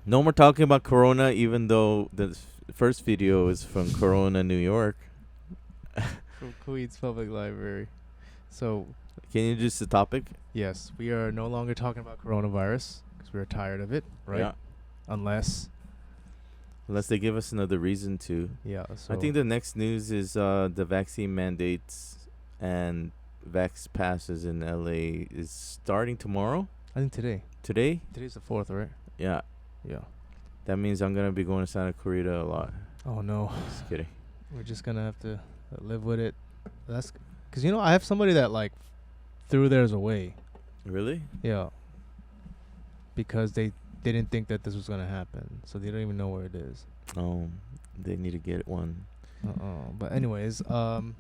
No more talking about Corona, even though the first video is from Corona, New York. From Queens Public Library. So, Can you introduce the topic? yes, we are no longer talking about coronavirus because we're tired of it, right? Yeah. Unless, Unless they give us another reason to. yeah. So I think the next news is the vaccine mandates and vax passes in LA is starting tomorrow. I think today. Today? Today's the 4th, right? Yeah. Yeah. That means I'm going to be going to Santa Clarita a lot. Oh no, Just kidding. we're just gonna have to live with it. That's because I have somebody that like threw theirs away. Really? Yeah. Because they didn't think that this was gonna happen, so they don't even know where it is. Oh, they need to get one. But anyways,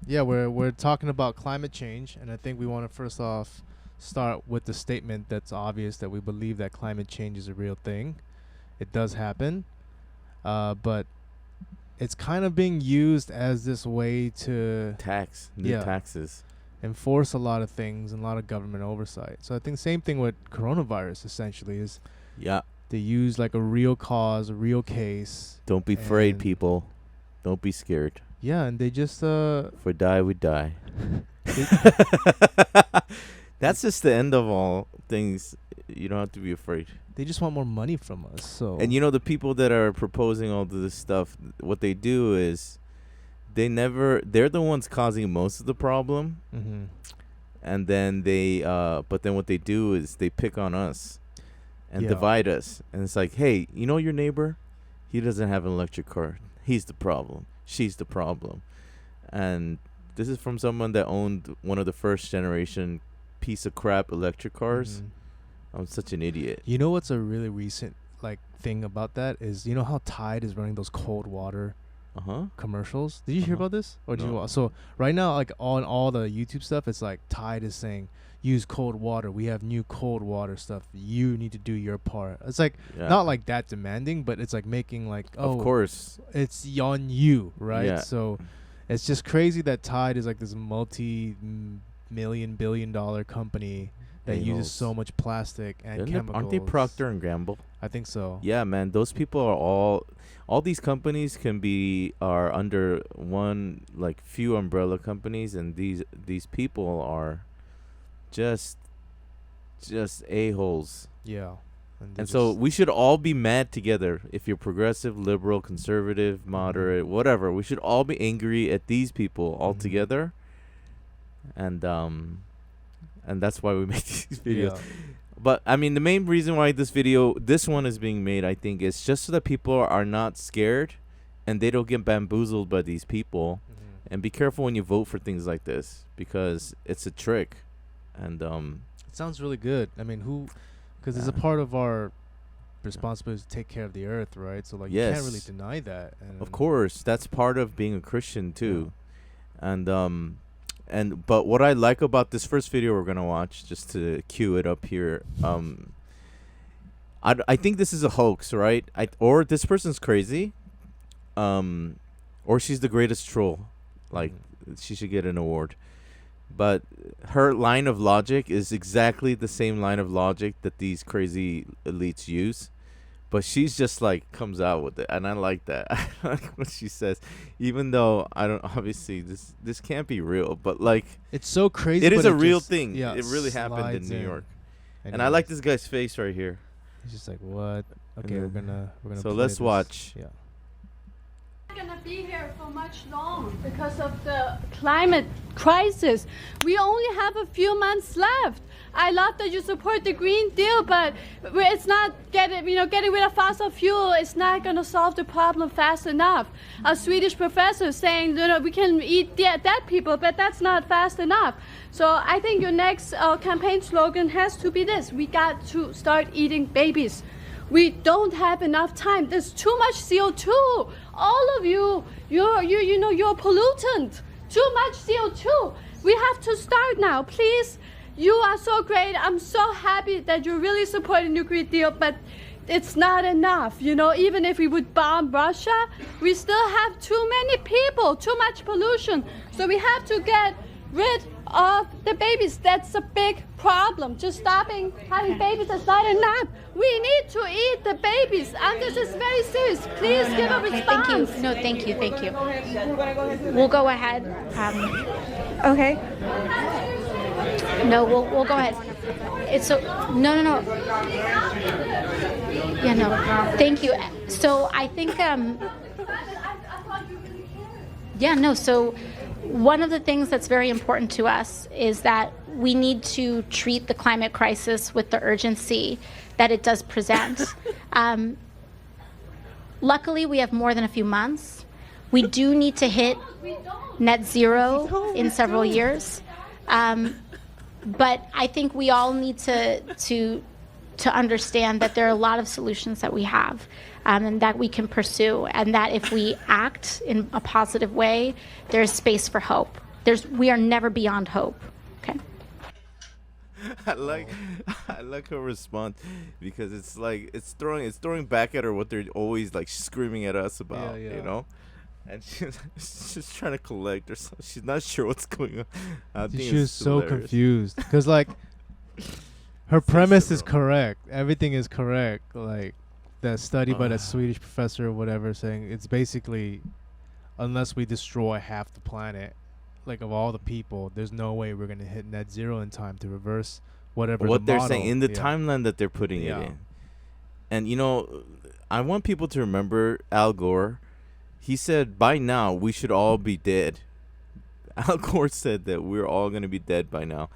yeah, we're talking about climate change, and I think we want to first off start with the statement that's obvious that we believe that climate change is a real thing. It does happen, but it's kind of being used as this way to New Yeah. taxes. enforce a lot of things and a lot of government oversight. So I think same thing with coronavirus essentially is Yeah. they use like a real cause, a real case. Don't be afraid, And- people. Don't be scared. Yeah, and they just If we die, we die. That's just the end of all things. You don't have to be afraid. they just want more money from us. So And the people that are proposing all of this stuff, what they do is they're the ones causing most of the problem. Mhm. And then but then what they do is they pick on us and Yeah. divide us. And it's like, hey, your neighbor? He doesn't have an electric car. He's the problem. She's the problem. And this is from someone that owned one of the first generation piece of crap electric cars. Mhm. I'm such an idiot. You know what's a really recent like thing about that is how Tide is running those cold water Uh-huh. commercials. Did you hear Uh-huh. about this? Or did No. you so right now like on all the YouTube stuff it's like Tide is saying use cold water. We have new cold water stuff. You need to do your part. It's like Yeah. not like that demanding, but it's like making like Of course. it's on you, right? Yeah. So it's just crazy that Tide is like this multi-million billion-dollar company that uses A-holes. so much plastic and chemicals. Aren't they Procter and Gamble? I think so. Yeah, man. Those people are all these companies are under one, like, few umbrella companies, and these people are just a-holes. Yeah. they And so just- we should all be mad together. If you're progressive, liberal, conservative, moderate, whatever, we should all be angry at these people all Mhm. together. And that's why we make these videos. Yeah. But I mean, the main reason why this one is being made, I think, is just so that people are not scared, and they don't get bamboozled by these people. Mhm. And be careful when you vote for things like this, because it's a trick. And It sounds really good. I mean, because it's a Yeah. part of our responsibility to take care of the earth, right? So like you can't really Yes. deny that. And of course, that's part of being a Christian too. But what I like about this first video we're gonna watch, just to cue it up here, I think this is a hoax, right? Or this person's crazy, or she's the greatest troll. Like, she should get an award. But her line of logic is exactly the same line of logic that these crazy elites use. But she's just like comes out with it, and I like that. I like what she says, even though I don't. Obviously, this can't be real, but like it's so crazy. it is but a real just- thing. Yeah, It really happened in slides New York, and I Anyways, like this guy's face right here. He's just like, what? Okay, we're then- gonna. so play let's this. watch. Yeah. Gonna be here for much long because of the climate crisis. We only have a few months left. I love that you support the Green Deal, but it's not getting rid of fossil fuel. It's not gonna solve the problem fast enough. A Swedish professor saying, we can eat dead people, but that's not fast enough. So I think your next campaign slogan has to be this: we got to start eating babies. We don't have enough time. There's too much CO2. All of you're a pollutant. Too much CO2. We have to start now, please. You are so great. I'm so happy that you're really supporting the Green Deal, but it's not enough. Even if we would bomb Russia, we still have too many people, too much pollution. So we have to get rid of the babies. That's a big problem. Just stopping having babies is not enough. We need to eat the babies, and this is very serious. Please give a Okay, response. thank you. No, thank you. Thank you. We'll go ahead. Okay. No, we'll go ahead. It's so no. Yeah, no. Thank you. So I think yeah, no. So one of the things that's very important to us is that we need to treat the climate crisis with the urgency that it does present. Luckily, we have more than a few months. We do need to hit net zero in several years. But I think we all need to understand that there are a lot of solutions that we have and that we can pursue, and that if we act in a positive way, there's space for hope. We are never beyond hope. Okay. I like her response because it's like it's throwing back at her what they're always like screaming at us about, Yeah. you know. And she's just trying to collect or something. She's not sure what's going on. I think She was it's so hilarious. confused because like her premise is correct. Everything is correct. Like that study by that Swedish professor or whatever saying it's basically unless we destroy half the planet, like of all the people, there's no way we're gonna hit net zero in time to reverse whatever What the they're model. saying in the Yeah. timeline that they're putting Yeah. it in. And you know, I want people to remember Al Gore. He said by now we should all be dead. Al Gore said that we're all going to be dead by now.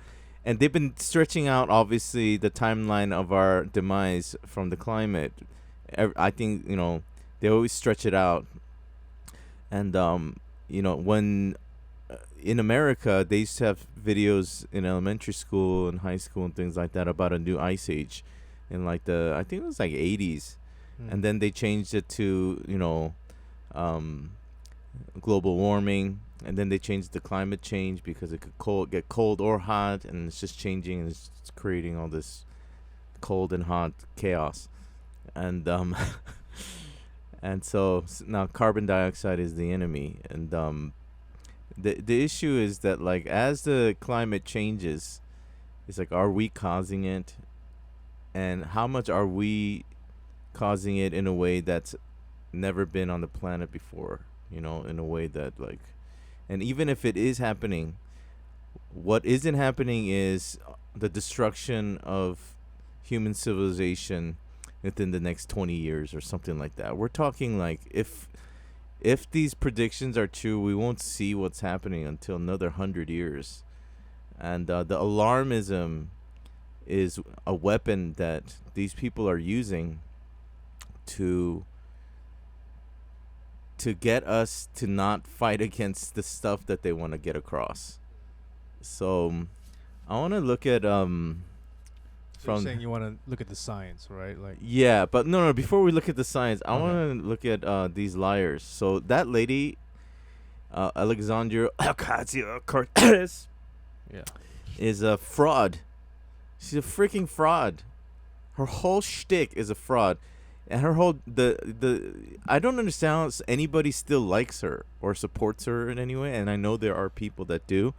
And they've been stretching out obviously the timeline of our demise from the climate. I think, you know, they always stretch it out. And you know, when in America, they used to have videos in elementary school and high school and things like that about a new ice age in like I think it was like 80s. And then they changed it to, you know, global warming. And then they changed the climate change because it could get cold or hot. And it's just changing and it's creating all this cold and hot chaos. And and so now carbon dioxide is the enemy. And the issue is that like as the climate changes, it's like, are we causing it? And how much are we causing it in a way that's never been on the planet before, you know, in a way that like, and even if it is happening, what isn't happening is the destruction of human civilization within the next 20 years or something like that. We're talking like if these predictions are true, we won't see what's happening until another 100 years. And the alarmism is a weapon that these people are using to get us to not fight against the stuff that they want to get across. So I want to look at So you're saying you want to look at the science, right? Like yeah, but no, before we look at the science, I want to look at these liars. So that lady, Alexandria Ocasio-Cortez, yeah. is a fraud. She's a freaking fraud. Her whole shtick is a fraud. And her whole I don't understand how anybody still likes her or supports her in any way, and I know there are people that do.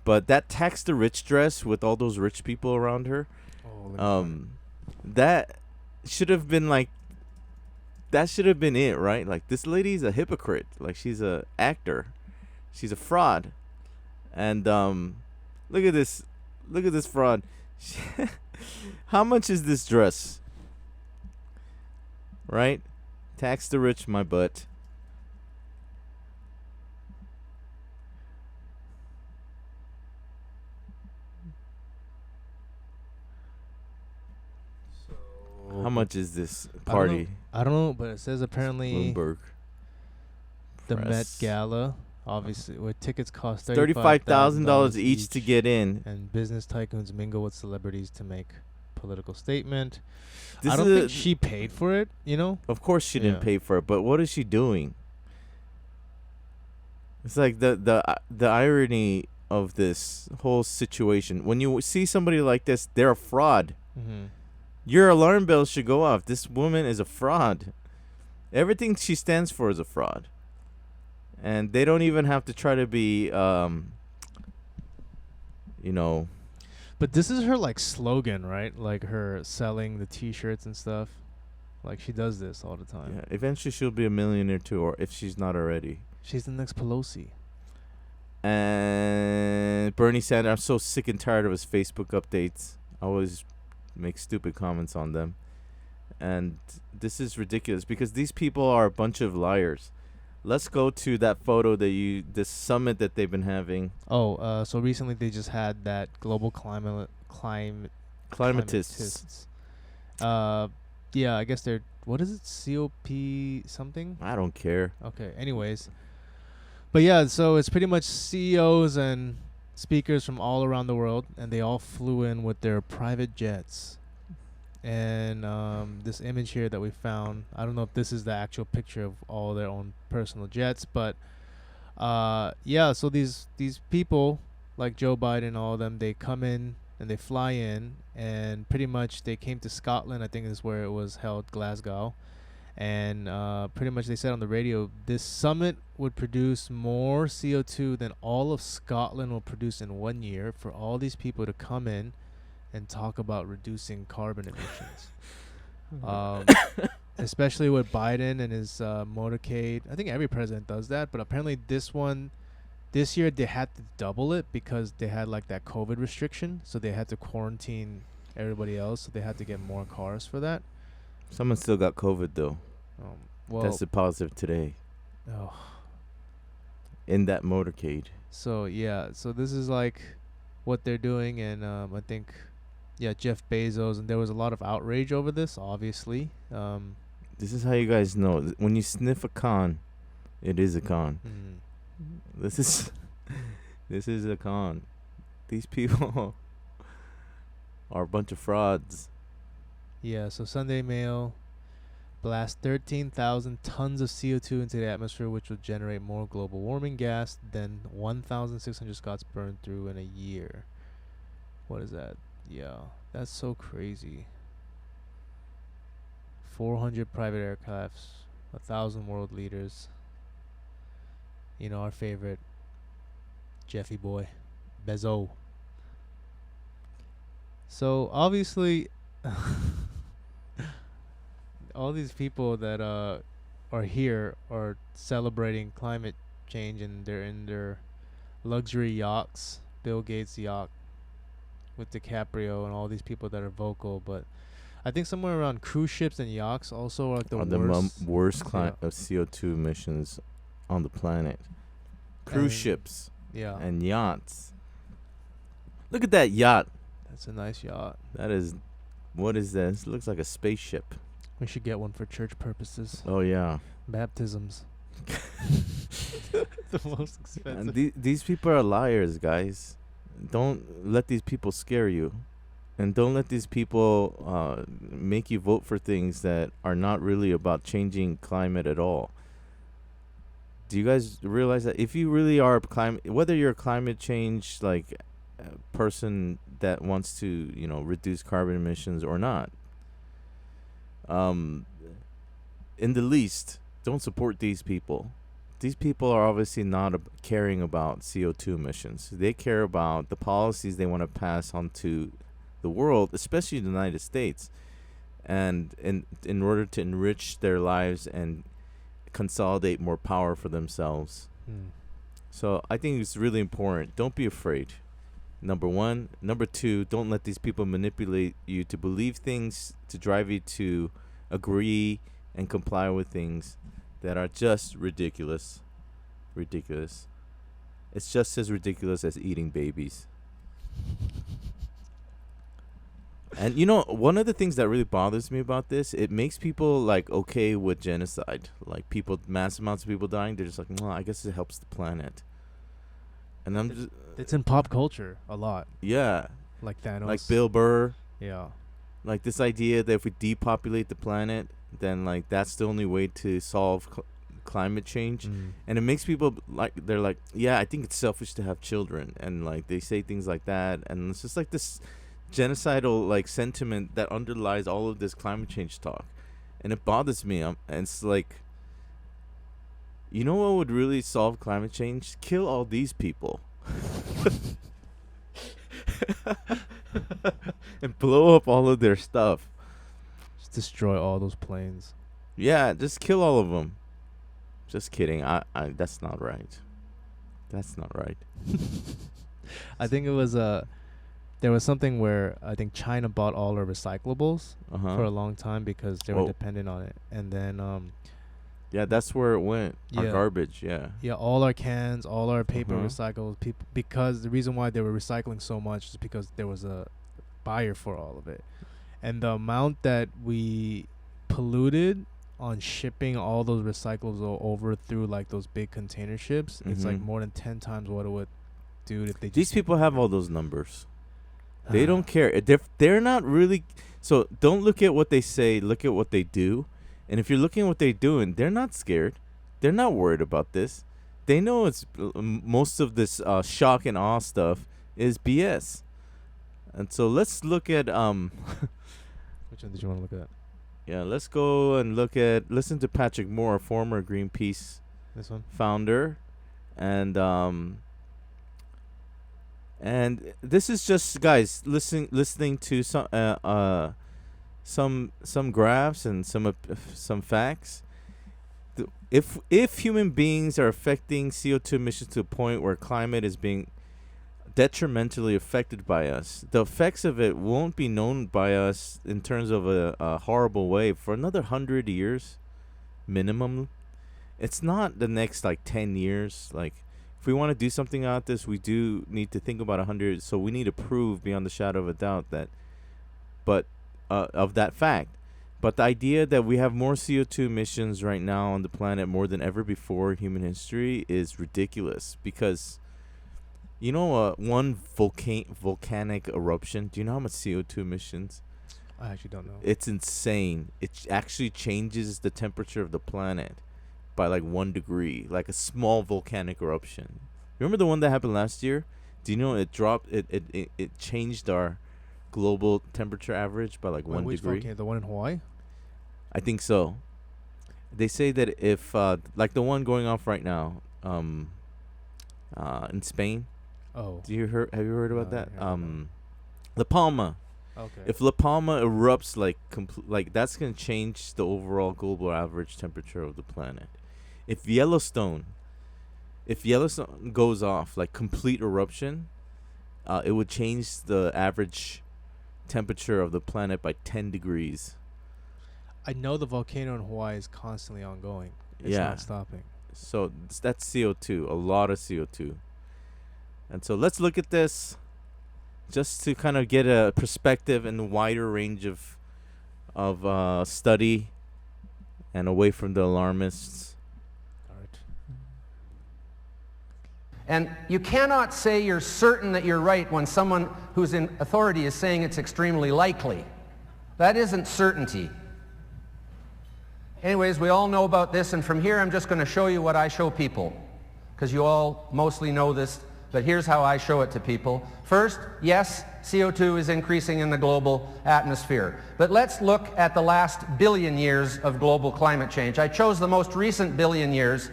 But that tax the rich dress with all those rich people around her, that should have been like, that should have been it, right? Like, this lady's a hypocrite. Like, she's a actor. She's a fraud. And look at this fraud. How much is this dress? Right? Tax the rich, my butt. How much is this party? I don't know, but it says apparently Bloomberg. the Met Press. Gala, obviously, where tickets cost $35,000 each to get in. and business tycoons mingle with celebrities to make political statement. This I don't is think she paid for it, you know? Of course she didn't Yeah. pay for it, but what is she doing? It's like the irony of this whole situation. When you see somebody like this, they're a fraud. Mm-hmm. Your alarm bells should go off. This woman is a fraud. Everything she stands for is a fraud. And they don't even have to try to be, you know. But this is her, like, slogan, right? Like her selling the T-shirts and stuff. Like, she does this all the time. Yeah, eventually she'll be a millionaire too, or if she's not already. She's the next Pelosi. And Bernie Sanders, I'm so sick and tired of his Facebook updates. I always make stupid comments on them. And this is ridiculous because these people are a bunch of liars. Let's go to that photo this summit that they've been having. Oh, so recently they just had that global Climatists. climatists. Yeah, I guess they're, what is it? COP something? I don't care. Okay, anyways. But yeah, so it's pretty much CEOs and speakers from all around the world, and they all flew in with their private jets. And this image here that we found, I don't know if this is the actual picture of all their own personal jets, but yeah, so these people like Joe Biden and all of them, they come in and they fly in, and pretty much they came to Scotland. I think is where it was held, Glasgow. And pretty much they said on the radio, this summit would produce more CO2 than all of Scotland will produce in 1 year for all these people to come in and talk about reducing carbon emissions. Especially with Biden and his motorcade. I think every president does that, but apparently this year they had to double it because they had like that COVID restriction, so they had to quarantine everybody else, so they had to get more cars for that. Someone still got COVID though. Well, Tested positive today oh, in that motorcade. so yeah, so this is like what they're doing, and I think, yeah, Jeff Bezos, and there was a lot of outrage over this, obviously. This is how you guys know when you sniff a con, it is a con. This is a con. These people are a bunch of frauds. Yeah, so Sunday Mail blast 13,000 tons of CO2 into the atmosphere, which will generate more global warming gas than 1,600 Scots burned through in a year. What is that? Yeah, that's so crazy. 400 private aircrafts, 1,000 world leaders. You know, our favorite, Jeffy boy, Bezos. So obviously, all these people that are here are celebrating climate change, and they're in their luxury yachts, Bill Gates' yacht with DiCaprio and all these people that are vocal. But I think somewhere around cruise ships and yachts also are like the worst Yeah. CO2 emissions on the planet. Cruise And- ships Yeah, and yachts. Look at that yacht. that's a nice yacht. That is, what is this? It looks like a spaceship. We should get one for church purposes. Oh yeah. Baptisms. The most expensive. And these people are liars, guys. Don't let these people scare you, and don't let these people make you vote for things that are not really about changing climate at all. Do you guys realize that if you really are whether you're a climate change person that wants to reduce carbon emissions or not, in the least, don't support these people. These people are obviously not caring about CO2 emissions. They care about the policies they want to pass on to the world, especially the United States, and in order to enrich their lives and consolidate more power for themselves. So I think it's really important. Don't be afraid. Number one. Number two, don't let these people manipulate you to believe things, to drive you to agree and comply with things that are just ridiculous. Ridiculous. It's just as ridiculous as eating babies. And one of the things that really bothers me about this, it makes people okay with genocide. Like mass amounts of people dying, they're just like, well, I guess it helps the planet. And I'm just, It's in pop culture a lot, yeah, like Thanos. like Bill Burr, Yeah. like this idea that if we depopulate the planet, then that's the only way to solve climate change. And it makes people they're like, yeah, I think it's selfish to have children, and they say things like that, and it's just this genocidal sentiment that underlies all of this climate change talk, and it bothers me. And it's what would really solve climate change? Kill all these people. And blow up all of their stuff. Just destroy all those planes. Yeah, just kill all of them. Just kidding. That's not right. That's not right. I think it was there was something where I think China bought all our recyclables for a long time because they were dependent on it, and then yeah, that's where it went. Our Yeah. garbage. Yeah. yeah, all our cans, all our paper Uh-huh. recycled because the reason why they were recycling so much is because there was a buyer for all of it, and the amount that we polluted on shipping all those recyclables over through like those big container ships, it's like Mhm. more than 10 times what it would do if they These just people have all those numbers. They don't care. They're not really. So don't look at what they say. Look at what they do. And if you're looking at what they're doing, they're not scared. They're not worried about this. They know it's most of this shock and awe stuff is BS. And so let's look at Which one did you want to look at? yeah, let's go and listen to Patrick Moore, former Greenpeace This one? founder, and this is just guys listening to some graphs and some facts. If human beings are affecting CO2 emissions to a point where climate is being detrimentally affected by us, the effects of it won't be known by us in terms of a horrible way for another 100 years minimum. It's not the next like 10 years. Like if we want to do something about this, we do need to think about 100. So we need to prove beyond the shadow of a doubt that of that fact. But the idea that we have more CO2 emissions right now on the planet more than ever before in human history is ridiculous, because one volcanic eruption, do you know how much CO2 emissions? I actually don't know. It's insane. It actually changes the temperature of the planet by like 1 degree, like a small volcanic eruption. Remember the one that happened last year? Do you know it dropped? It changed our global temperature average by like Wait, 1 which degree. volcano? The one in Hawaii? I think so. They say that if like the one going off right now, in Spain. Oh. Have you heard about No, I that? didn't hear about La Palma. Okay. If La Palma erupts like that's gonna change the overall global average temperature of the planet. If Yellowstone goes off like complete eruption, it would change the average temperature of the planet by 10 degrees. I know the volcano in Hawaii is constantly ongoing. It's Yeah. not stopping. So that's CO2, a lot of CO2. And so let's look at this just to kind of get a perspective and a wider range of study and away from the alarmists. All right. And you cannot say you're certain that you're right when someone who's in authority is saying it's extremely likely. That isn't certainty. Anyways, we all know about this, and from here I'm just going to show you what I show people, because you all mostly know this, but here's how I show it to people. First, yes, CO2 is increasing in the global atmosphere. But let's look at the last billion years of global climate change. I chose the most recent billion years.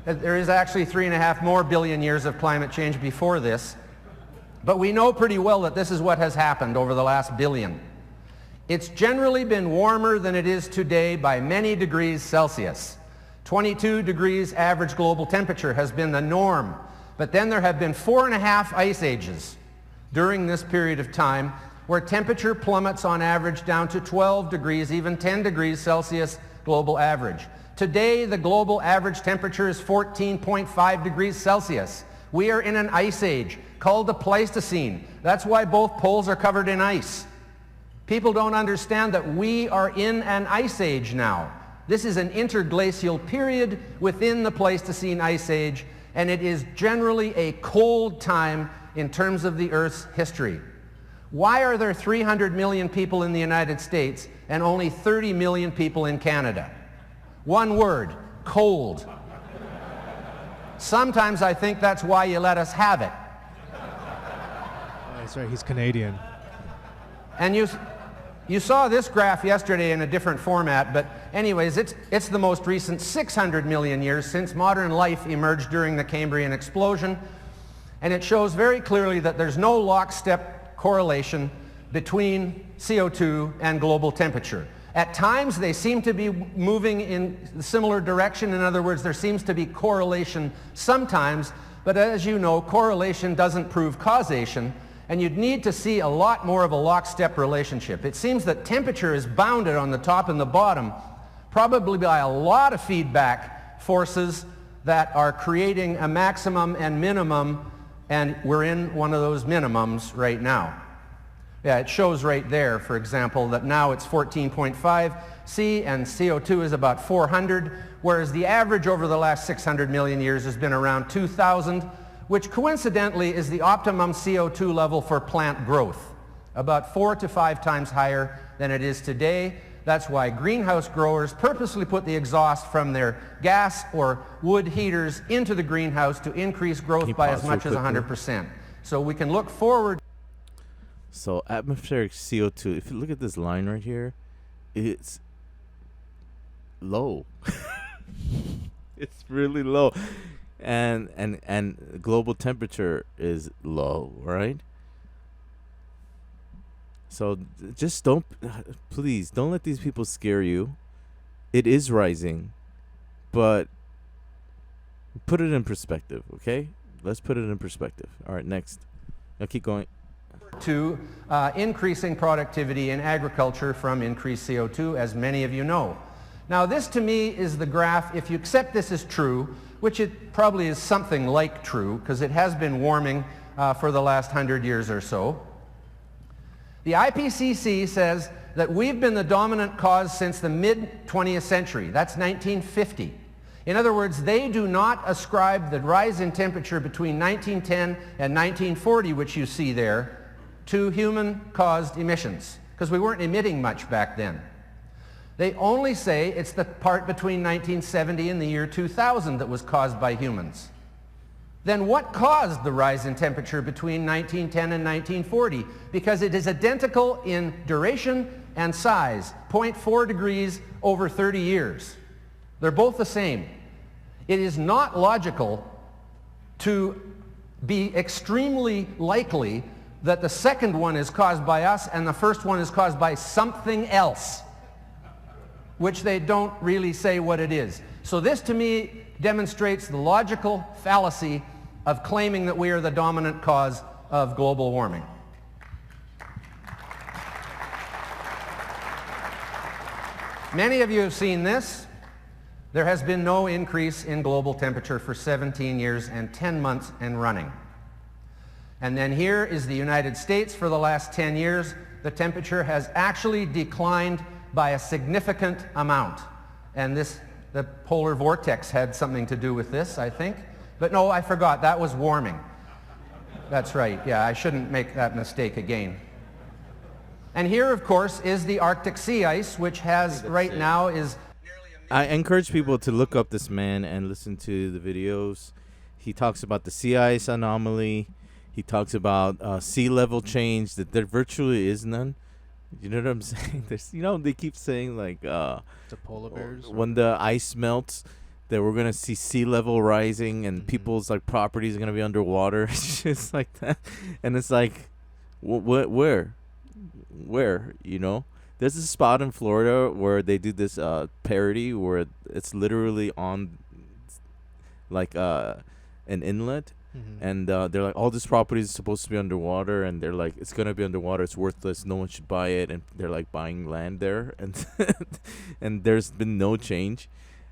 There is actually 3.5 more billion years of climate change before this. But we know pretty well that this is what has happened over the last billion. It's generally been warmer than it is today by many degrees Celsius. 22 degrees average global temperature has been the norm. But then there have been 4.5 ice ages during this period of time where temperature plummets on average down to 12 degrees, even 10 degrees Celsius global average. Today, the global average temperature is 14.5 degrees Celsius. We are in an ice age called the Pleistocene. That's why both poles are covered in ice. People don't understand that we are in an ice age now. This is an interglacial period within the Pleistocene ice age, and it is generally a cold time in terms of the Earth's history. Why are there 300 million people in the United States and only 30 million people in Canada? One word: cold. Sometimes I think that's why you let us have it. Oh, that's right. He's Canadian. And you saw this graph yesterday in a different format, but anyways, it's the most recent 600 million years since modern life emerged during the Cambrian explosion, and it shows very clearly that there's no lockstep correlation between CO2 and global temperature. At times, they seem to be moving in a similar direction. In other words, there seems to be correlation sometimes, but as you know, correlation doesn't prove causation, and you'd need to see a lot more of a lockstep relationship. It seems that temperature is bounded on the top and the bottom, probably by a lot of feedback forces that are creating a maximum and minimum, and we're in one of those minimums right now. Yeah, it shows right there, for example, that now it's 14.5 C and CO2 is about 400, whereas the average over the last 600 million years has been around 2,000, which coincidentally is the optimum CO2 level for plant growth, about 4 to 5 times higher than it is today. That's why greenhouse growers purposely put the exhaust from their gas or wood heaters into the greenhouse to increase growth by as much as 100%. So we can look forward. So atmospheric CO2, if you look at this line right here, it's low. It's really low. And global temperature is low, right? So just please don't let these people scare you. It is rising, but put it in perspective, okay? Let's put it in perspective. All right, next. Now keep going. To increasing productivity in agriculture from increased CO2, as many of you know. Now this to me is the graph, if you accept this as true, which it probably is something like true, because it has been warming for the last 100 years or so. The IPCC says that we've been the dominant cause since the mid-20th century. That's 1950. In other words, they do not ascribe the rise in temperature between 1910 and 1940, which you see there, to human-caused emissions, because we weren't emitting much back then. They only say it's the part between 1970 and the year 2000 that was caused by humans. Then what caused the rise in temperature between 1910 and 1940? Because it is identical in duration and size, 0.4 degrees over 30 years. They're both the same. It is not logical to be extremely likely that the second one is caused by us and the first one is caused by something else, which they don't really say what it is. So this to me demonstrates the logical fallacy of claiming that we are the dominant cause of global warming. Many of you have seen this. There has been no increase in global temperature for 17 years and 10 months and running. And then here is the United States for the last 10 years. The temperature has actually declined by a significant amount. And the polar vortex had something to do with this, I think. But no, I forgot, that was warming. That's right, yeah, I shouldn't make that mistake again. And here, of course, is the Arctic sea ice, which has right now is... I encourage people to look up this man and listen to the videos. He talks about the sea ice anomaly. He talks about sea level change, that there virtually is none. You know what I'm saying? There's, they keep saying like The polar bears? when the ice melts, that we're gonna see sea level rising and people's like properties are gonna be underwater. It's just like that, and it's like, where? There's a spot in Florida where they do this parody where it's literally on like an inlet. Mm-hmm. And they're like, all this property is supposed to be underwater, and they're like, it's gonna be underwater, it's worthless, no one should buy it, and they're like buying land there, and and there's been no change,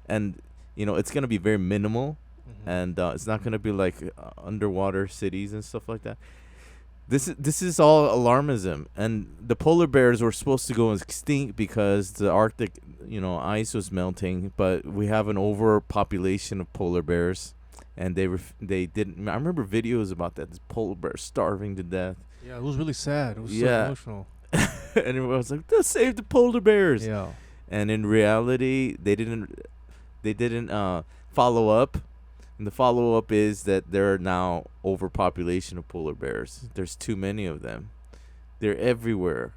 and it's gonna be very minimal, and it's not gonna be like underwater cities and stuff like that. This is all alarmism, and the polar bears were supposed to go extinct because the Arctic ice was melting, but we have an overpopulation of polar bears. And they didn't. I remember videos about that. This polar bear starving to death. Yeah, it was really sad. It was so emotional. And everyone was like, "Let's save the polar bears." Yeah. And in reality, they didn't follow up. And the follow up is that there are now overpopulation of polar bears. There's too many of them. They're everywhere,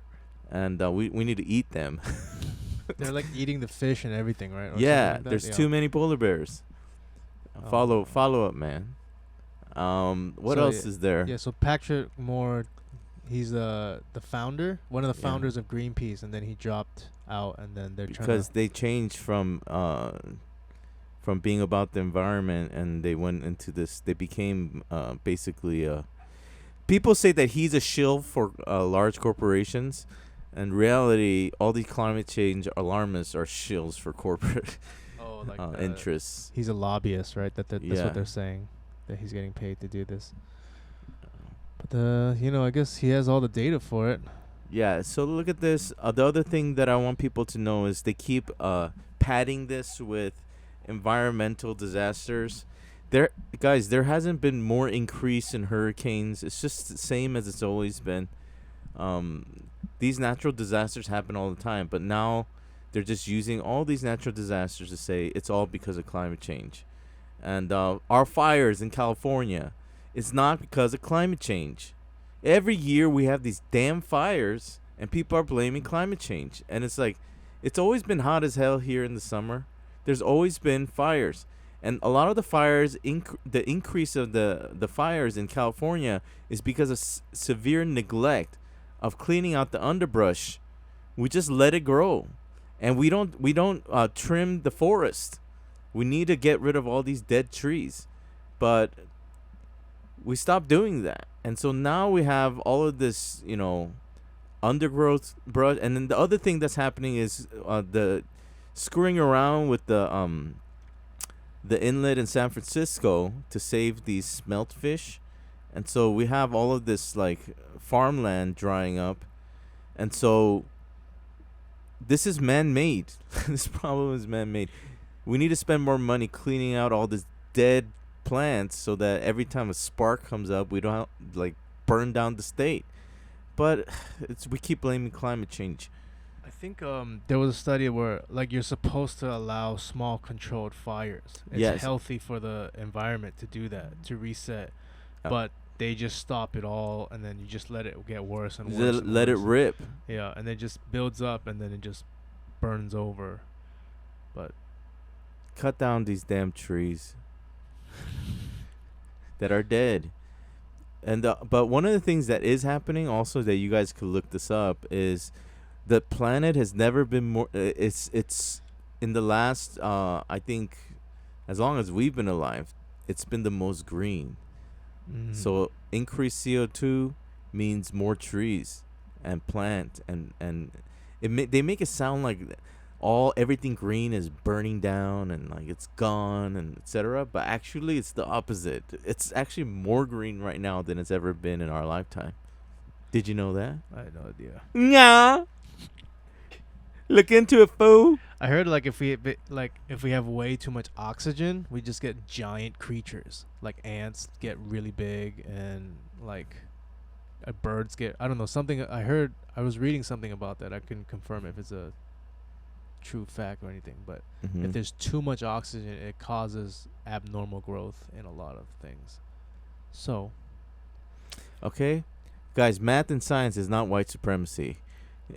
and we need to eat them. They're like eating the fish and everything, right? Or Yeah, something like there's that? too many polar bears. Follow up, man. What else is there? Yeah, so Patrick Moore, he's the founder, one of the Yeah. founders of Greenpeace, and then he dropped out, and then they're because trying they changed from being about the environment, and they went into this. They became basically people say that he's a shill for large corporations. In reality, all these climate change alarmists are shills for corporate interests. he's a lobbyist, right? That's Yeah. what they're saying, that he's getting paid to do this. But I guess he has all the data for it. Yeah, so look at this. The other thing that I want people to know is they keep padding this with environmental disasters. There hasn't been more increase in hurricanes. It's just the same as it's always been. These natural disasters happen all the time, but now they're just using all these natural disasters to say it's all because of climate change. And our fires in California, it's not because of climate change. Every year we have these damn fires, and people are blaming climate change. And it's like, it's always been hot as hell here in the summer. There's always been fires. And a lot of the fires, the increase of the fires in California is because of severe neglect of cleaning out the underbrush. We just let it grow. And we don't trim the forest. We need to get rid of all these dead trees. But we stopped doing that. And so now we have all of this, undergrowth brush. And then the other thing that's happening is the screwing around with the inlet in San Francisco to save these smelt fish. And so we have all of this like farmland drying up. And so this is man-made. This problem is man-made. We need to spend more money cleaning out all this dead plants so that every time a spark comes up, we don't burn down the state. But we keep blaming climate change. I think there was a study where you're supposed to allow small controlled fires. It's Yes. healthy for the environment to do that, to reset. Uh, But they just stop it all, and then you just let it get worse and worse. Let it rip. Yeah, and then it just builds up, and then it just burns over. But Cut down these damn trees that are dead. And but one of the things that is happening also, that you guys could look this up, is the planet has never been more. It's in the last I think, as long as we've been alive, it's been the most green. So increased CO2 means more trees and plant, and they make it sound like everything green is burning down and like it's gone and etc. But actually, it's the opposite. It's actually more green right now than it's ever been in our lifetime. Did you know that? I had no idea. Yeah. Look into it, fool. I heard if we have way too much oxygen, we just get giant creatures. Like ants get really big, and birds get, I don't know, something I was reading something about that. I couldn't confirm if it's a true fact or anything, but if there's too much oxygen, it causes abnormal growth in a lot of things. So, Okay, guys, math and science is not white supremacy.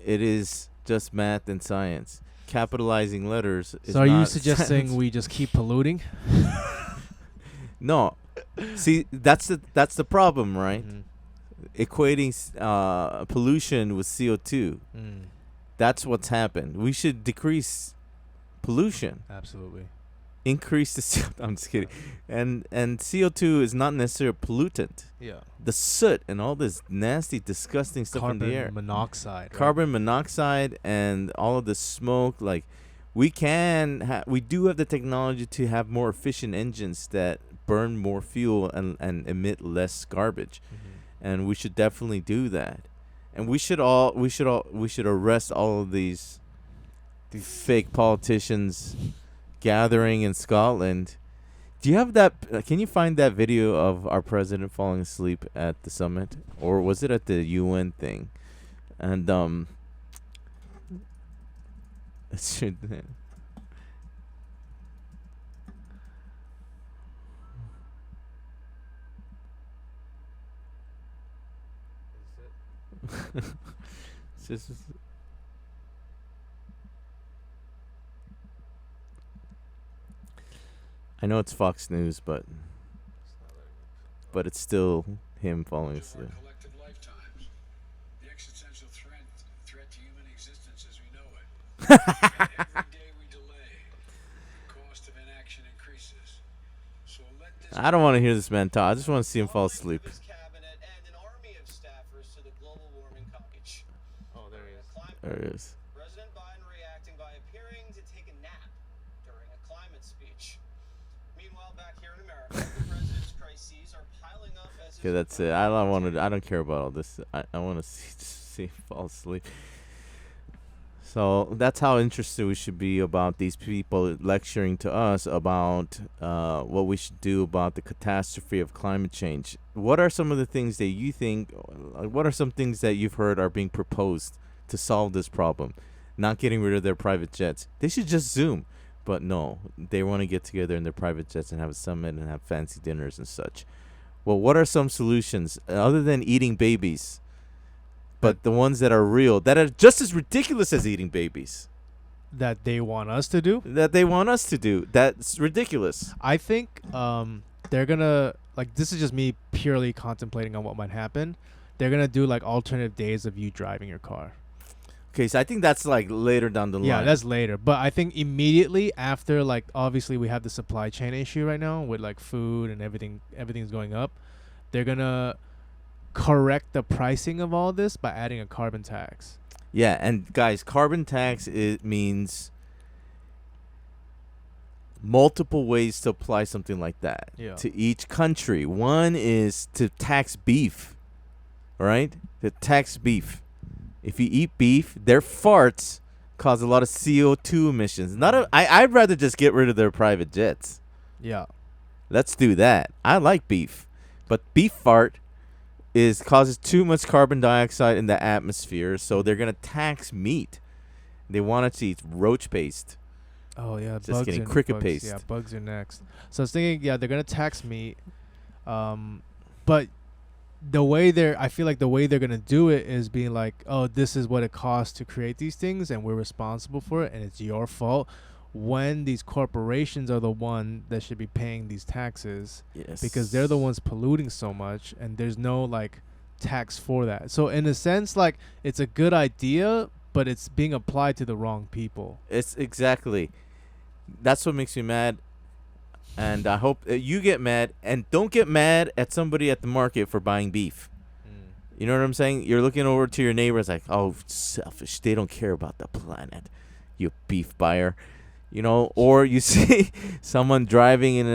It is just math and science. Capitalizing letters is so are you not suggesting science. we just keep polluting? No. See, that's the problem, right? Mhm. Equating pollution with CO2. Mm, That's what's happened. We should decrease pollution, absolutely. increase the CO2. I'm just kidding. And CO2 is not necessarily a pollutant. Yeah. The soot and all this nasty, disgusting stuff in the air. Carbon monoxide. right? Carbon monoxide and all of the smoke. We do have the technology to have more efficient engines that burn more fuel and emit less garbage. And we should definitely do that. And we should arrest all of these fake politicians gathering in Scotland. Do you have that? Can you find that video of our president falling asleep at the summit, or was it at the UN thing? And it should. It's just. I know it's Fox News, but it's still him falling asleep. Our collective lifetimes. The existential threat to human existence as we know it. day we delay, the cost of inaction increases. So let this I don't want to hear this man talk. I just want to see him fall asleep. His cabinet and an army of staffers to the global warming cottage. Oh, there he is. There it is. President Biden reacting by appearing to take a nap during a climate speech. Meanwhile, back here in America, the president's crises are piling up as Okay, that's it. I don't want to. I don't care about all this. I want to see him fall asleep. So that's how interested we should be about these people lecturing to us about what we should do about the catastrophe of climate change. What are some of the things that you think? What are some things that you've heard are being proposed to solve this problem? Not getting rid of their private jets. They should just Zoom. But no, they want to get together in their private jets and have a summit and have fancy dinners and such. Well, what are some solutions other than eating babies? But the ones that are real, that are just as ridiculous as eating babies, That they want us to do. that they want us to do. That's ridiculous. I think they're gonna like this is just me purely contemplating on what might happen. They're gonna do like alternative days of you driving your car. Okay, so I think that's like later down the line. Yeah, that's later. But I think immediately after, like, obviously we have the supply chain issue right now with like food and everything's going up. They're gonna correct the pricing of all this by adding a carbon tax. Yeah, and guys, carbon tax means multiple ways to apply something like that to each country. One is to tax beef, right? To tax beef. If you eat beef, their farts cause a lot of CO2 emissions. I'd rather just get rid of their private jets. Yeah. Let's do that. I like beef, but beef fart causes too much carbon dioxide in the atmosphere, so they're gonna tax meat. They want us to eat roach paste. Oh yeah, Just kidding, cricket paste. Yeah, bugs are next. So I was thinking, yeah, they're gonna tax meat, but I feel like the way they're gonna do it is being like, oh, this is what it costs to create these things, and we're responsible for it, and it's your fault. When these corporations are the one that should be paying these taxes, Yes. because they're the ones polluting so much, and there's no like tax for that. So in a sense, like, it's a good idea, but it's being applied to the wrong people. It's exactly. That's what makes me mad. And I hope you get mad, and don't get mad at somebody at the market for buying beef. You know what I'm saying? You're looking over to your neighbors like, oh, selfish. They don't care about the planet, you beef buyer. You know, or you see someone driving in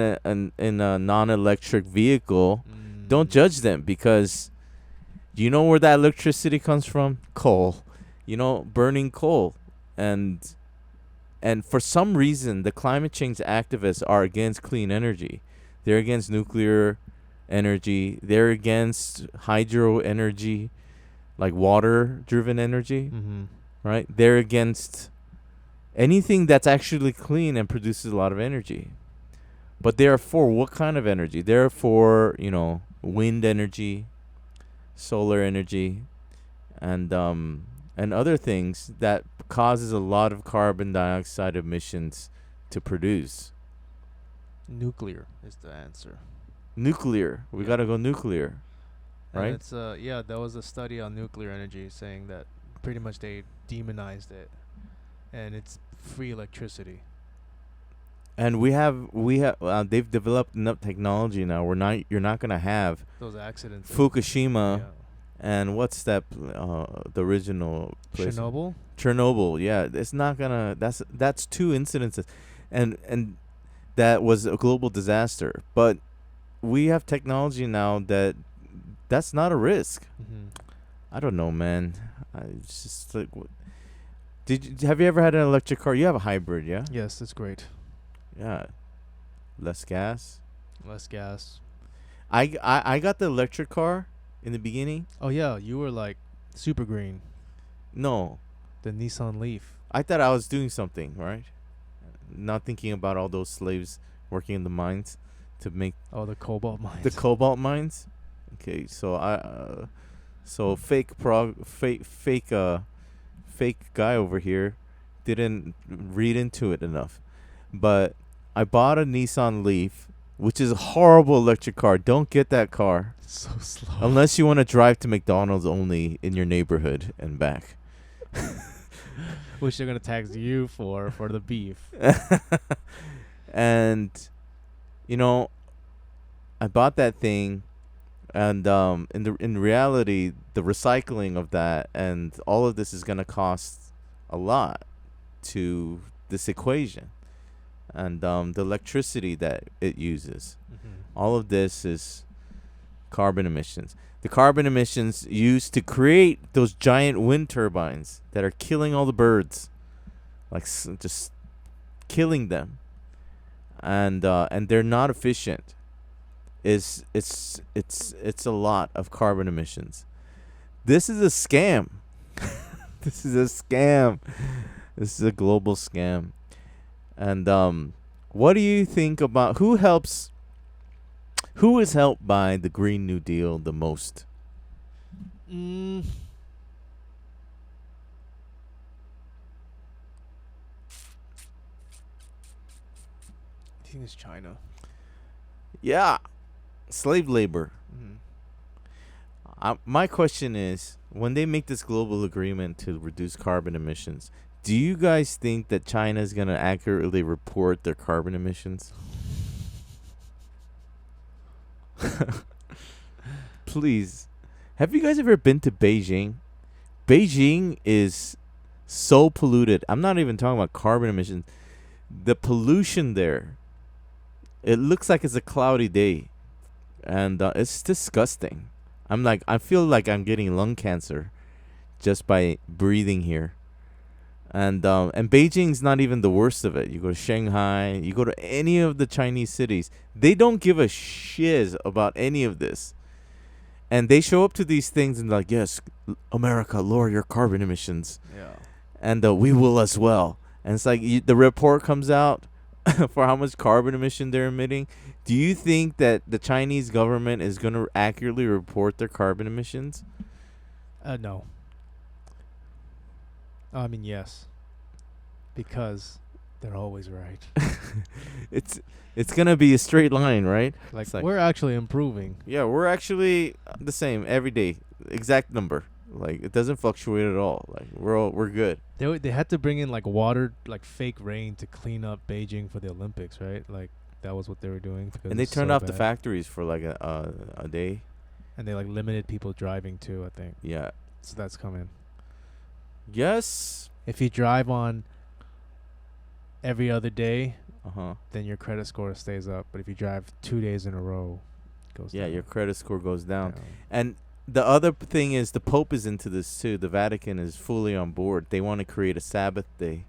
a non-electric vehicle. Don't judge them, because do you know where that electricity comes from? Coal. You know, burning coal. And for some reason, the climate change activists are against clean energy. They're against nuclear energy. They're against hydro energy, like water-driven energy, right? They're against anything that's actually clean and produces a lot of energy. But they're for what kind of energy? They're for, wind energy, solar energy, and other things that causes a lot of carbon dioxide emissions to produce. Nuclear is the answer. Nuclear. We got to go nuclear. And Right? it's there was a study on nuclear energy saying that pretty much they demonized it, and it's free electricity. And they've developed enough technology now. You're not going to have Those accidents. Fukushima and what's that the original place? Chernobyl, yeah. It's not gonna. That's two incidences, and that was a global disaster. But we have technology now that's not a risk. I don't know, man. It's just like, have you ever had an electric car? You have a hybrid, yeah? Yes, it's great. Yeah. Less gas. Less gas. I got the electric car in the beginning. Oh yeah, you were like super green. No. The Nissan Leaf. I thought I was doing something, right? Not thinking about all those slaves working in the mines to make the cobalt mines. the cobalt mines. Okay, so fake guy over here didn't read into it enough. But I bought a Nissan Leaf, which is a horrible electric car. Don't get that car. It's so slow. Unless you want to drive to McDonald's only in your neighborhood and back. Which they're gonna tax you for the beef. And you know, I bought that thing, and in reality, the recycling of that and all of this is gonna cost a lot to this equation, and the electricity that it uses. All of this is carbon emissions. The carbon emissions used to create those giant wind turbines that are killing all the birds, like just killing them, and they're not efficient. It's a lot of carbon emissions. This is a scam. This is a scam. This is a global scam. And what do you think about who is helped by the Green New Deal the most? Mm. I think it's China. Yeah, slave labor. Mhm. My question is, when they make this global agreement to reduce carbon emissions, do you guys think that China is going to accurately report their carbon emissions? Please. Have you guys ever been to Beijing? Beijing is so polluted. I'm not even talking about carbon emissions. The pollution there, it looks like it's a cloudy day. And it's disgusting. I feel like I'm getting lung cancer just by breathing here. And Beijing's not even the worst of it. You go to Shanghai, you go to any of the Chinese cities, they don't give a shiz about any of this. And they show up to these things and like, yes, America, lower your carbon emissions. Yeah. And we will as well. And it's like the report comes out for how much carbon emission they're emitting. Do you think that the Chinese government is going to accurately report their carbon emissions? No. I mean, yes. Because they're always right. It's going to be a straight line, right? Like, It's like- we're actually improving. Yeah, we're actually the same every day. Exact number. Like, it doesn't fluctuate at all. Like, we're good. They had to bring in like water, like fake rain to clean up Beijing for the Olympics, right? Like that was what they were doing. Because And they it's turned so off the bad. factories for like a day. And they like limited people driving too, I think. Yeah. So that's coming. Yes. If you drive on every other day, Uh-huh. then your credit score stays up. But if you drive 2 days in a row, it goes Yeah, down. your credit score goes down. Yeah. And the other thing is the Pope is into this too. The Vatican is fully on board. They want to create a Sabbath day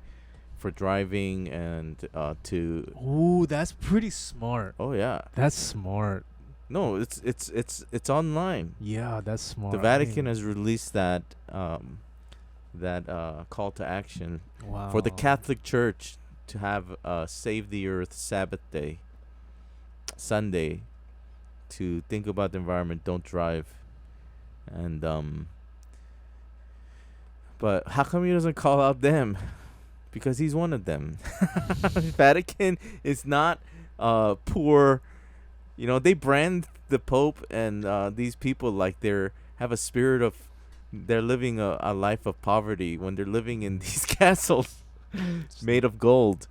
for driving and to. Ooh, that's pretty smart. Oh yeah. That's smart. No, it's online. Yeah, that's smart. The Vatican has released that call to action wow. for the Catholic Church to have Save the Earth Sabbath Day, Sunday, to think about the environment, don't drive. And but how come he doesn't call out them? Because he's one of them. Vatican is not poor. You know, they brand the Pope and these people like have a spirit of they're living a life of poverty when they're living in these castles made of gold.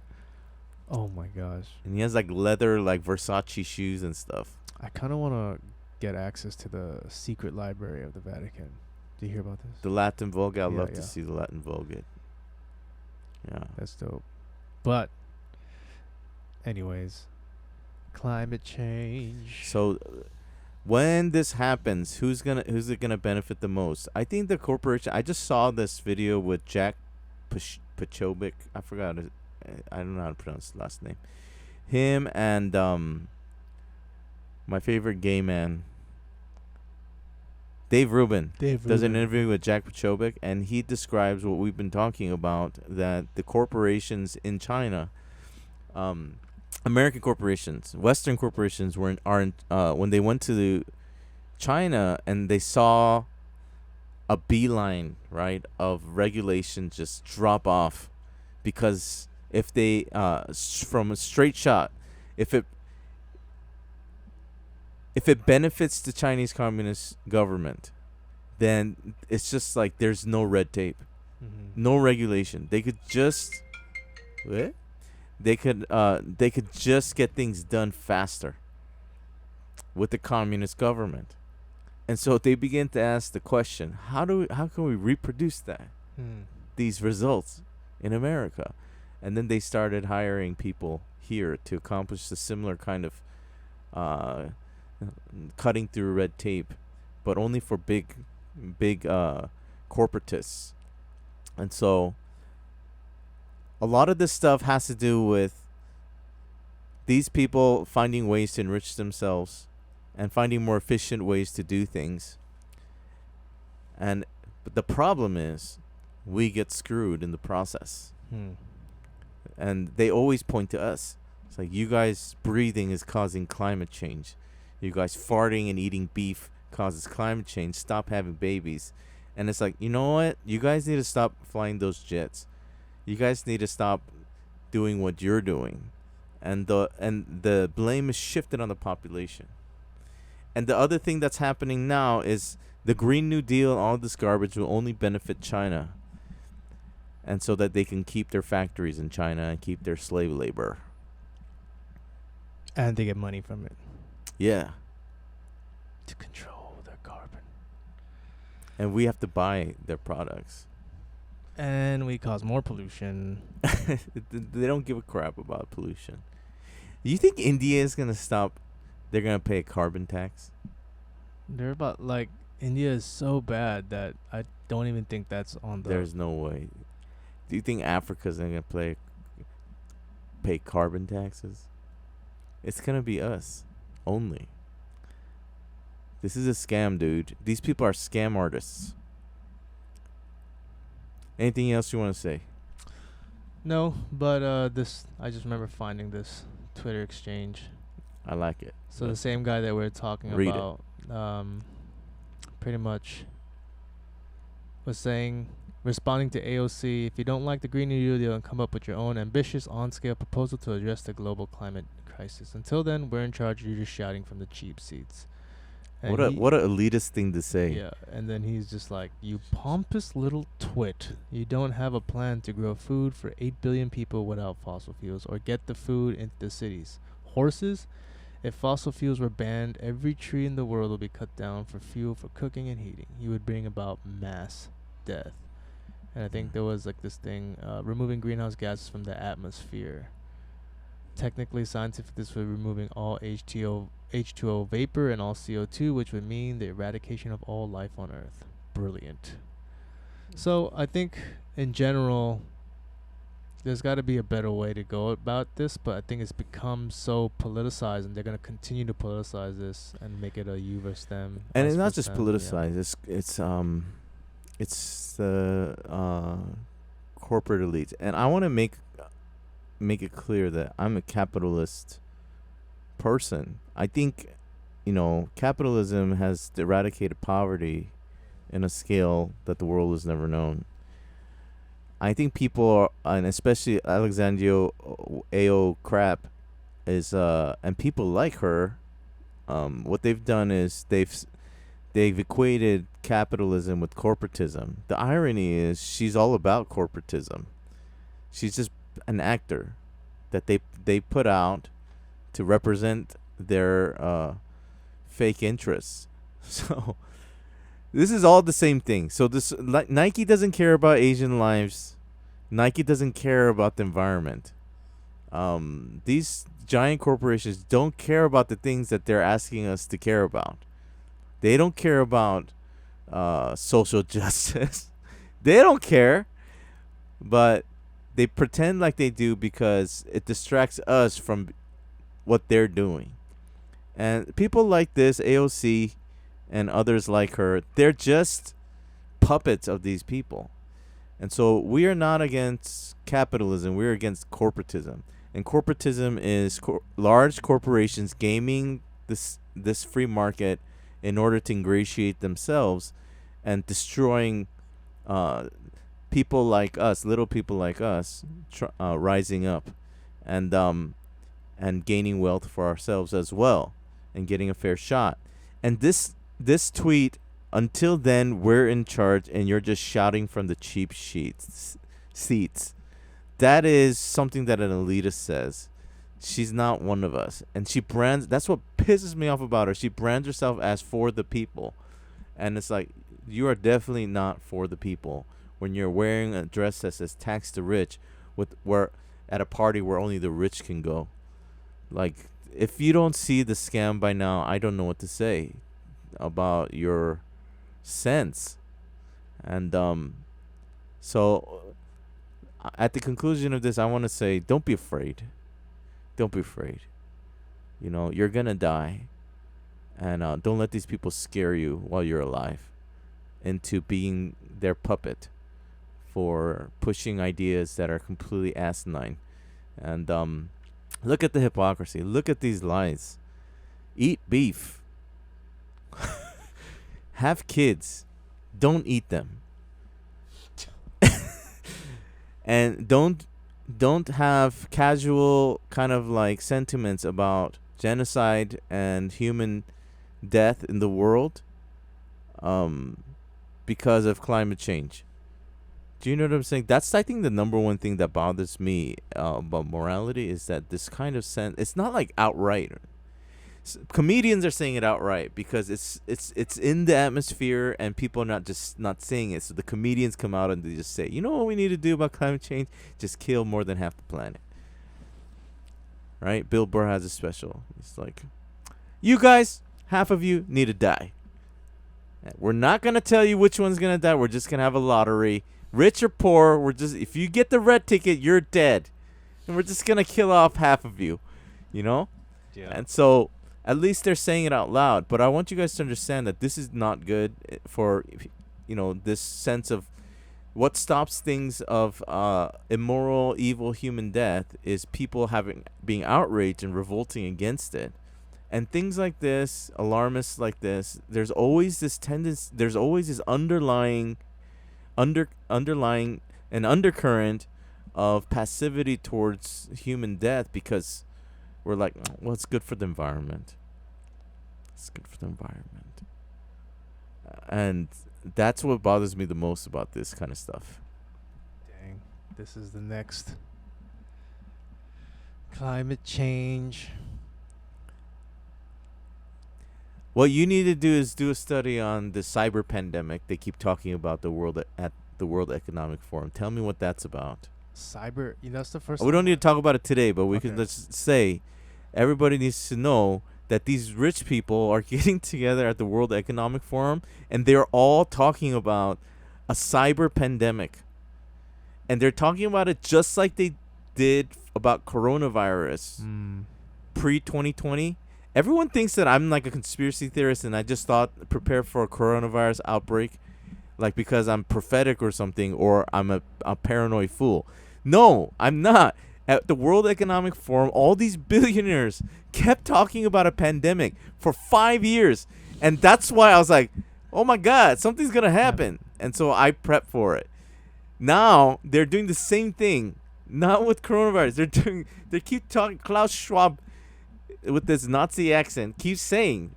Oh my gosh. And he has like leather, like Versace shoes and stuff. I kind of want to get access to the secret library of the Vatican. Do you hear about this? The Latin Vulgate, I'd Yeah, love yeah. to see the Latin Vulgate. Yeah. That's dope. But, anyways, climate change. So when this happens, who's it gonna benefit the most? I think the corporation. I just saw this video with Jack Posobiec. I forgot it. I don't know how to pronounce his last name. Him and my favorite gay man, Dave Rubin, does an interview with Jack Posobiec, and he describes what we've been talking about, that the corporations in China, American corporations, Western corporations, when they went to China and they saw a beeline, right, of regulation just drop off, because if they from a straight shot, if it benefits the Chinese Communist government, then it's just like there's no red tape. No regulation. They could just what? They could just get things done faster with the communist government. And so they begin to ask the question, how can we reproduce these results in America? And then they started hiring people here to accomplish the similar kind of cutting through red tape, but only for big corporatists. And so a lot of this stuff has to do with these people finding ways to enrich themselves and finding more efficient ways to do things. But the problem is we get screwed in the process. And they always point to us. It's like, you guys breathing is causing climate change. You guys farting and eating beef causes climate change. Stop having babies. And it's like, you know what? You guys need to stop flying those jets. You guys need to stop doing what you're doing. And the blame is shifted on the population. And the other thing that's happening now is the Green New Deal, all this garbage will only benefit China. And so that they can keep their factories in China and keep their slave labor. And they get money from it. Yeah. To control their carbon. And we have to buy their products. And we cause more pollution. They don't give a crap about pollution. You think India is going to stop? They're going to pay a carbon tax? They're about, like, India is so bad that I don't even think that's on the... There's no way. Do you think Africa's going to pay carbon taxes? It's going to be us only. This is a scam, dude. These people are scam artists. Anything else you want to say? No, but I just remember finding this Twitter exchange. I like it. So the same guy that we were talking Read about pretty much was saying, responding to AOC, if you don't like the Green New Deal, then come up with your own ambitious on-scale proposal to address the global climate crisis. Until then, we're in charge. You're just shouting from the cheap seats. And what a elitist thing to say. Yeah, and then he's just like, you pompous little twit. You don't have a plan to grow food for 8 billion people without fossil fuels or get the food into the cities. Horses? If fossil fuels were banned, every tree in the world would be cut down for fuel for cooking and heating. You would bring about mass death. And I think there was like this thing, removing greenhouse gases from the atmosphere. Technically, scientifically, this would be removing all H2O vapor and all CO2, which would mean the eradication of all life on Earth. Brilliant. So I think in general, there's got to be a better way to go about this, but I think it's become so politicized, and they're going to continue to politicize this and make it a you versus them. And us it's not versus just them, politicized. It's the corporate elites. And I want to make it clear that I'm a capitalist person. I think, capitalism has eradicated poverty in a scale that the world has never known. I think people are, and especially Alexandria Ao Crap, and people like her. What they've done is they've equated capitalism with corporatism. The irony is she's all about corporatism. She's just an actor that they put out to represent their fake interests. So this is all the same thing. So this Nike doesn't care about Asian lives. Nike doesn't care about the environment. These giant corporations don't care about the things that they're asking us to care about. They don't care about social justice. They don't care. But they pretend like they do because it distracts us from what they're doing. And people like this, AOC and others like her, they're just puppets of these people. And so we are not against capitalism. We're against corporatism. And corporatism is large corporations gaming this free market in order to ingratiate themselves and destroying people like us, little people like us, rising up and gaining wealth for ourselves as well and getting a fair shot. And this tweet until then, we're in charge, and you're just shouting from the cheap seats. That is something that an elitist says. She's not one of us, and she brands. That's what pisses me off about her. She brands herself as for the people, and it's like, you are definitely not for the people when you're wearing a dress that says "tax the rich," where at a party where only the rich can go. Like, if you don't see the scam by now, I don't know what to say about your sense. And so at the conclusion of this, I want to say, don't be afraid. Don't be afraid. You know, you're gonna die, and don't let these people scare you while you're alive into being their puppet for pushing ideas that are completely asinine. And look at the hypocrisy. Look at these lies. Eat beef. Have kids. Don't eat them. And don't have casual kind of like sentiments about genocide and human death in the world because of climate change. Do you know what I'm saying? That's, I think, the number one thing that bothers me about morality is that this kind of sense. It's not like outright. Comedians are saying it outright because it's in the atmosphere and people are not saying it. So the comedians come out and they just say, you know what we need to do about climate change? Just kill more than half the planet. Right? Bill Burr has a special. It's like, you guys, half of you need to die. We're not gonna tell you which one's gonna die. We're just gonna have a lottery. Rich or poor, if you get the red ticket, you're dead. And we're just going to kill off half of you, you know? Yeah. And so at least they're saying it out loud. But I want you guys to understand that this is not good for, you know, this sense of what stops things of immoral, evil human death is people being outraged and revolting against it. And things like this, alarmists like this, there's always this tendency, there's always this underlying an undercurrent of passivity towards human death because we're like, well, it's good for the environment. It's good for the environment. And that's what bothers me the most about this kind of stuff. Dang. This is the next climate change. What you need to do is do a study on the cyber pandemic. They keep talking about at the World Economic Forum. Tell me what that's about. Cyber, that's the first. We don't need to talk about it today, but we Okay. can just say everybody needs to know that these rich people are getting together at the World Economic Forum, and they're all talking about a cyber pandemic. And they're talking about it just like they did about coronavirus pre-2020. Everyone thinks that I'm like a conspiracy theorist and I just thought prepare for a coronavirus outbreak, like because I'm prophetic or something, or I'm a paranoid fool. No, I'm not. At the World Economic Forum, all these billionaires kept talking about a pandemic for 5 years. And that's why I was like, oh my God, something's going to happen. And so I prepped for it. Now they're doing the same thing, not with coronavirus. They keep talking. Klaus Schwab, with this Nazi accent, keeps saying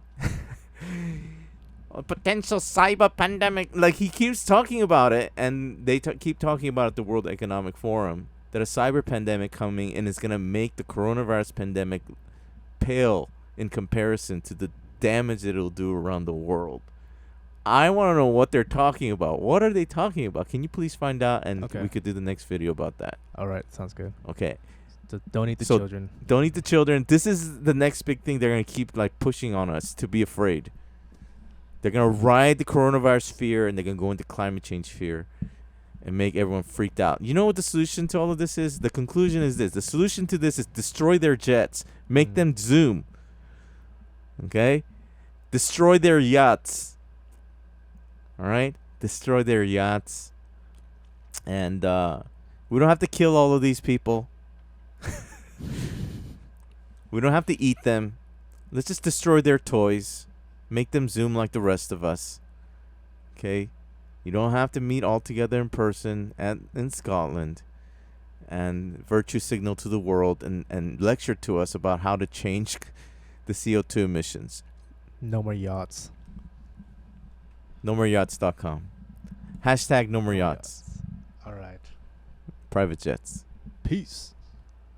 a potential cyber pandemic. Like, he keeps talking about it, and they keep talking about it at the World Economic Forum, that a cyber pandemic coming and is going to make the coronavirus pandemic pale in comparison to the damage it'll do around the world. I want to know what they're talking about. What are they talking about? Can you please find out, and Okay. we could do the next video about that. All right, sounds good. Okay. Don't eat the So- children. Don't eat the children. This is the next big thing they're going to keep like pushing on us, to be afraid. They're going to ride the coronavirus fear, and they're going to go into climate change fear and make everyone freaked out. You know what the solution to all of this is? The conclusion is this. The solution to this is destroy their jets. Make them Zoom. Okay? Destroy their yachts. All right? Destroy their yachts. And we don't have to kill all of these people. We don't have to eat them. Let's just destroy their toys. Make them Zoom like the rest of us. Okay? You don't have to meet all together in person in Scotland and virtue signal to the world and lecture to us about how to change the CO2 emissions. No more yachts. NoMoreYachts.com. Hashtag No More Yachts. All right. Private jets. Peace.